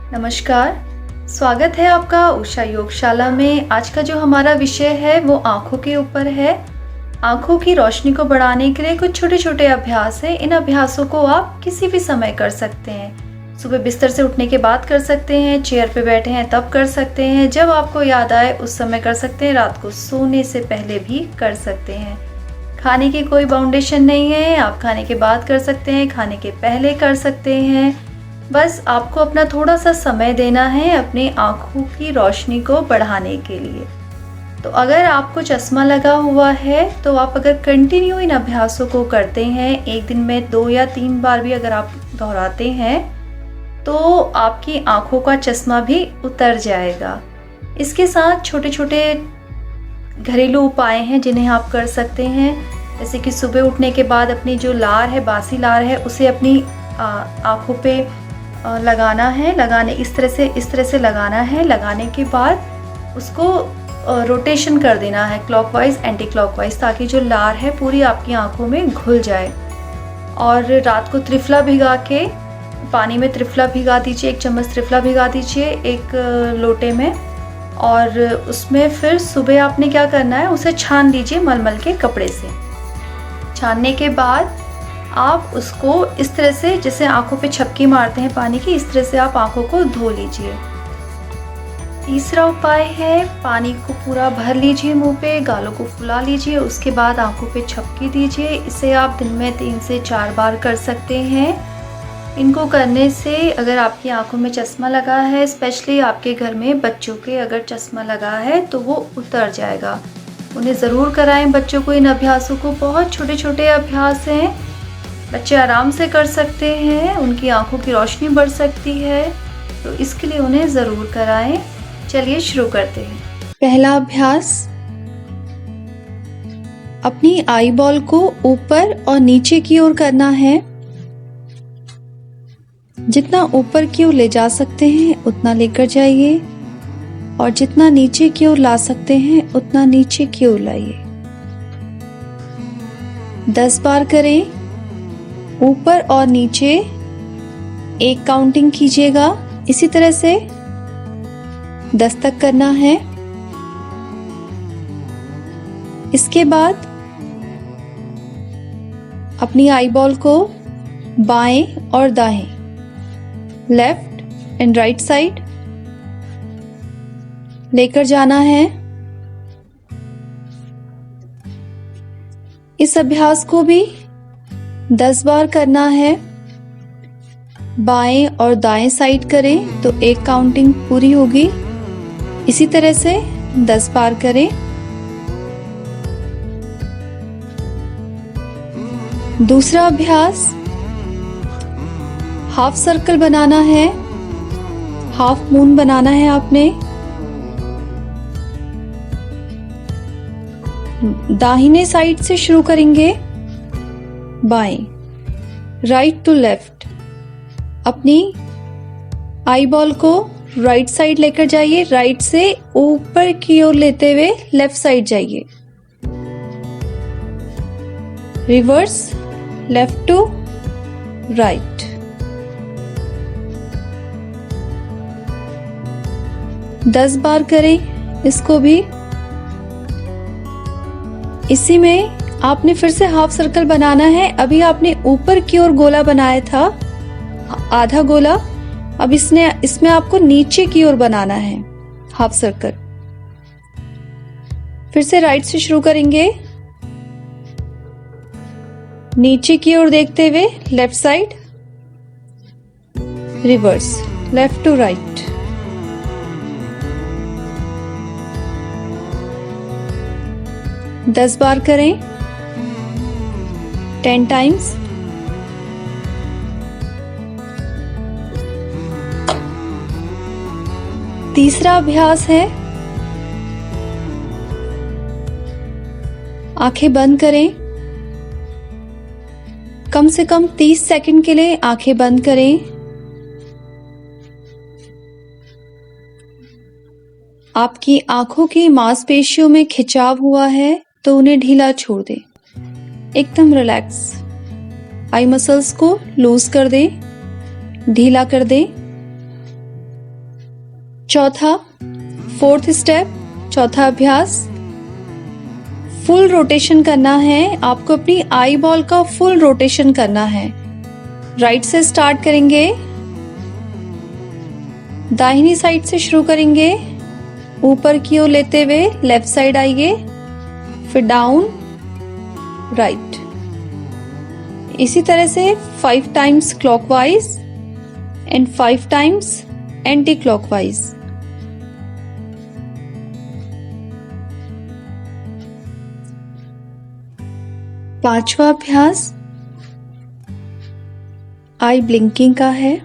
नमस्कार, स्वागत है आपका उषा योगशाला में। आज का जो हमारा विषय है वो आँखों के ऊपर है। आँखों की रोशनी को बढ़ाने के लिए कुछ छोटे-छोटे अभ्यास हैं। इन अभ्यासों को आप किसी भी समय कर सकते हैं। सुबह बिस्तर से उठने के बाद कर सकते हैं, चेयर पे बैठे हैं तब कर सकते हैं, जब आपको याद आए उस समय कर सकते हैं, रात को सोने से पहले भी कर सकते हैं। खाने की कोई बाउंडेशन नहीं है, आप खाने के बाद कर सकते हैं, खाने के पहले कर सकते हैं। बस आपको अपना थोड़ा सा समय देना है अपनी आँखों की रोशनी को बढ़ाने के लिए। तो अगर आपको चश्मा लगा हुआ है तो आप अगर कंटिन्यू इन अभ्यासों को करते हैं, एक दिन में 2 या 3 बार भी अगर आप दोहराते हैं तो आपकी आँखों का चश्मा भी उतर जाएगा। इसके साथ छोटे-छोटे घरेलू उपाय हैं जिन्हें आप कर सकते हैं, जैसे कि सुबह उठने के बाद अपनी जो लार है, बासी लार है, उसे अपनी आँखों पे लगाना है। इस तरह से लगाना है। लगाने के बाद उसको रोटेशन कर देना है क्लॉकवाइज एंटी क्लॉकवाइज, ताकि जो लार है पूरी आपकी आँखों में घुल जाए। और रात को त्रिफला भिगा के पानी में त्रिफला भिगा दीजिए, 1 चम्मच त्रिफला भिगा दीजिए एक लोटे में, और उसमें फिर सुबह आपने क्या करना है, उसे छान लीजिए मलमल के कपड़े से। छानने के बाद आप उसको इस तरह से, जैसे आँखों पे छपकी मारते हैं पानी की, इस तरह से आप आँखों को धो लीजिए। तीसरा उपाय है, पानी को पूरा भर लीजिए मुंह पे, गालों को फुला लीजिए, उसके बाद आँखों पे छपकी दीजिए। इसे आप दिन में 3 से 4 बार कर सकते हैं। इनको करने से अगर आपकी आँखों में चश्मा लगा है, स्पेशली आपके घर में बच्चों के अगर चश्मा लगा है तो वो उतर जाएगा। उन्हें ज़रूर कराएं बच्चों को इन अभ्यासों को। बहुत छोटे-छोटे अभ्यास हैं, बच्चे आराम से कर सकते हैं, उनकी आँखों की रोशनी बढ़ सकती है, तो इसके लिए उन्हें ज़रूर कराएं। चलिए शुरू करते हैं। पहला अभ्यास, अपनी आई बॉल को ऊपर और नीचे की ओर करना है। जितना ऊपर की ओर ले जा सकते हैं उतना लेकर जाइए, और जितना नीचे की ओर ला सकते हैं उतना नीचे की ओर लाइए। 10 बार करें। ऊपर और नीचे 1 काउंटिंग कीजिएगा। इसी तरह से 10 तक करना है। इसके बाद अपनी आई बॉल को बाएं और दाएं, लेफ्ट एंड राइट साइड लेकर जाना है। इस अभ्यास को भी 10 बार करना है। बाएं और दाएं साइड करें तो 1 काउंटिंग पूरी होगी। इसी तरह से 10 बार करें। दूसरा अभ्यास, हाफ सर्कल बनाना है, हाफ मून बनाना है आपने। दाहिने साइड से शुरू करेंगे, बाएं, राइट टू लेफ्ट। अपनी आई बॉल को राइट साइड लेकर जाइए, राइट से ऊपर की ओर लेते हुए लेफ्ट साइड जाइए। Reverse, left to right. दस बार करें इसको भी। इसी में आपने फिर से हाफ सर्कल बनाना है। अभी आपने ऊपर की ओर गोला बनाया था, आधा गोला, अब इसमें आपको नीचे की ओर बनाना है हाफ सर्कल। फिर से राइट से शुरू करेंगे, नीचे की ओर देखते हुए left side, reverse, left to right. दस बार करें, 10 टाइम्स। तीसरा अभ्यास है, आंखें बंद करें। कम से कम 30 सेकंड के लिए आंखें बंद करें। आपकी आंखों की मांसपेशियों में खिंचाव हुआ है तो उन्हें ढीला छोड़ दें, एकदम रिलैक्स। आई मसल्स को लूज कर दें, ढीला कर दें। चौथा, फोर्थ स्टेप, चौथा अभ्यास, फुल रोटेशन करना है। आपको अपनी आई बॉल का फुल रोटेशन करना है। राइट से स्टार्ट करेंगे, दाहिनी साइड से शुरू करेंगे, ऊपर की ओर लेते हुए लेफ्ट साइड आइए, फिर डाउन, राइट। इसी तरह से 5 times clockwise and 5 times anti clockwise. पांचवा अभ्यास आई ब्लिंकिंग का है।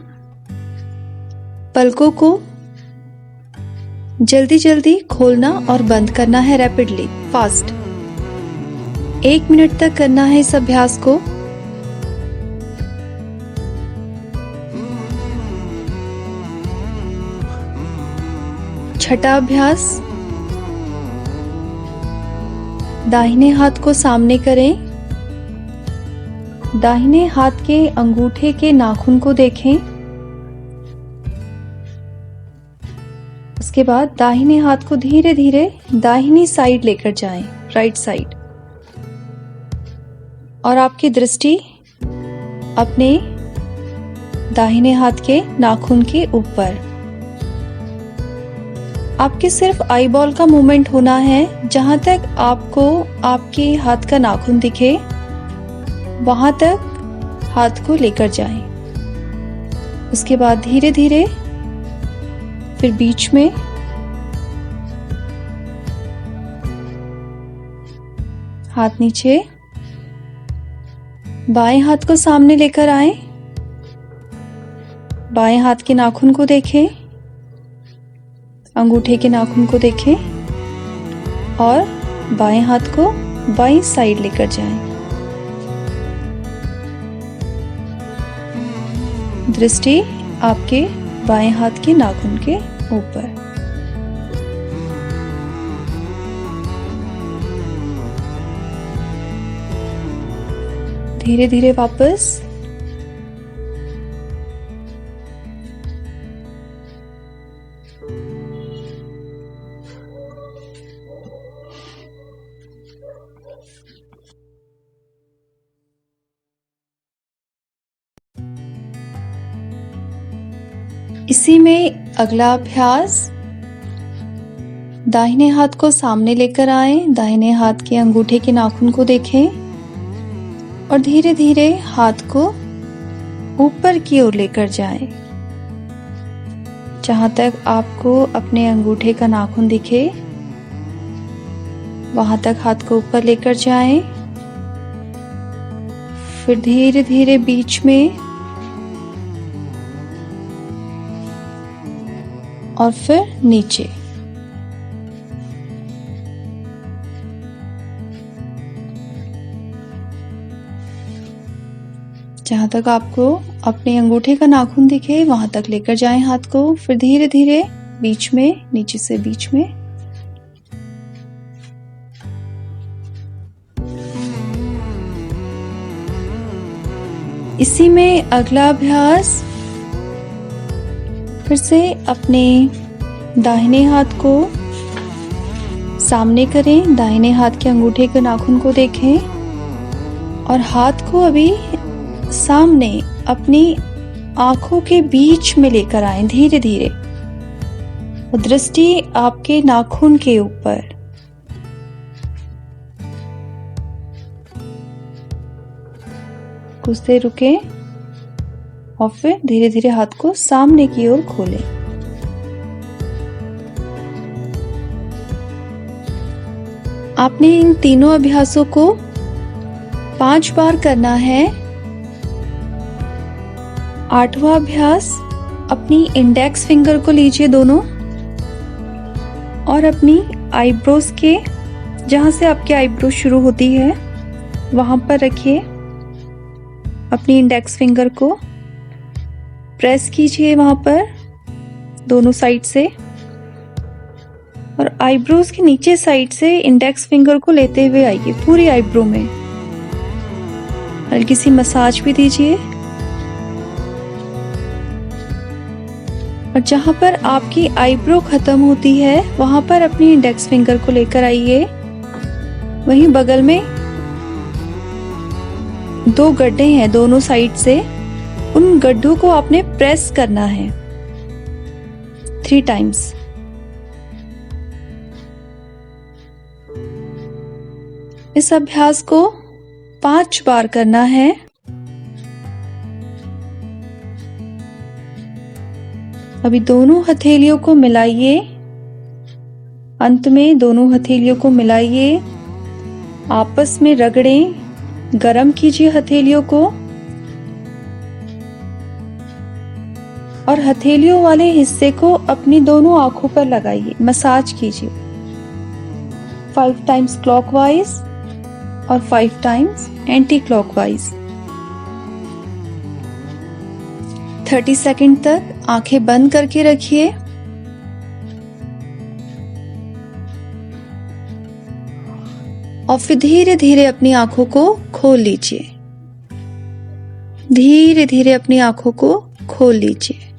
पलकों को जल्दी जल्दी खोलना और बंद करना है, रैपिडली, फास्ट। 1 मिनट तक करना है इस अभ्यास को। छठा अभ्यास, दाहिने हाथ को सामने करें, दाहिने हाथ के अंगूठे के नाखून को देखें। उसके बाद दाहिने हाथ को धीरे धीरे दाहिनी साइड लेकर जाएं, राइट साइड, और आपकी दृष्टि अपने दाहिने हाथ के नाखून के ऊपर। आपके सिर्फ आई बॉल का मूवमेंट होना है। जहां तक आपको आपके हाथ का नाखून दिखे वहां तक हाथ को लेकर जाएं। उसके बाद धीरे धीरे फिर बीच में, हाथ नीचे, बाएं हाथ को सामने लेकर आए, बाएं हाथ के नाखून को देखें, अंगूठे के नाखून को देखें और बाएं हाथ को बाईं साइड लेकर जाएं। दृष्टि आपके बाएं हाथ के नाखून के ऊपर। धीरे धीरे वापस, इसी में अगला अभ्यास, दाहिने हाथ को सामने लेकर आए, दाहिने हाथ के अंगूठे के नाखून को देखें और धीरे धीरे हाथ को ऊपर की ओर लेकर जाएं। जहां तक आपको अपने अंगूठे का नाखून दिखे वहां तक हाथ को ऊपर लेकर जाएं। फिर धीरे धीरे बीच में और फिर नीचे। जहां तक आपको अपने अंगूठे का नाखून दिखे वहां तक लेकर जाएं हाथ को। फिर धीरे धीरे बीच में, नीचे से बीच में। इसी में अगला अभ्यास, फिर से अपने दाहिने हाथ को सामने करें, दाहिने हाथ के अंगूठे के नाखून को देखें और हाथ को अभी सामने अपनी आंखों के बीच में लेकर आएं धीरे धीरे। दृष्टि आपके नाखून के ऊपर। कुछ देर रुकें और फिर धीरे धीरे हाथ को सामने की ओर खोलें। आपने इन तीनों अभ्यासों को 5 बार करना है। 8वां अभ्यास, अपनी इंडेक्स फिंगर को लीजिए दोनों और अपनी आईब्रोज के, जहां से आपकी आईब्रो शुरू होती है वहां पर रखिए। अपनी इंडेक्स फिंगर को प्रेस कीजिए वहां पर दोनों साइड से और आईब्रोज के नीचे साइड से इंडेक्स फिंगर को लेते हुए आइए पूरी आईब्रो में। हल्की सी मसाज भी दीजिए। और जहाँ पर आपकी आईब्रो खत्म होती है वहाँ पर अपनी इंडेक्स फिंगर को लेकर आइए। वहीं बगल में 2 गड्ढे हैं दोनों साइड से, उन गड्ढों को आपने प्रेस करना है 3 टाइम्स। इस अभ्यास को 5 बार करना है। अभी दोनों हथेलियों को मिलाइए, अंत में दोनों हथेलियों को मिलाइए, आपस में रगड़ें, गरम कीजिए हथेलियों को और हथेलियों वाले हिस्से को अपनी दोनों आंखों पर लगाइए, मसाज कीजिए 5 टाइम्स क्लॉकवाइज और 5 टाइम्स एंटी क्लॉकवाइज। 30 सेकंड तक आंखें बंद करके रखिए। और फिर धीरे धीरे अपनी आंखों को खोल लीजिए, धीरे धीरे अपनी आंखों को खोल लीजिए।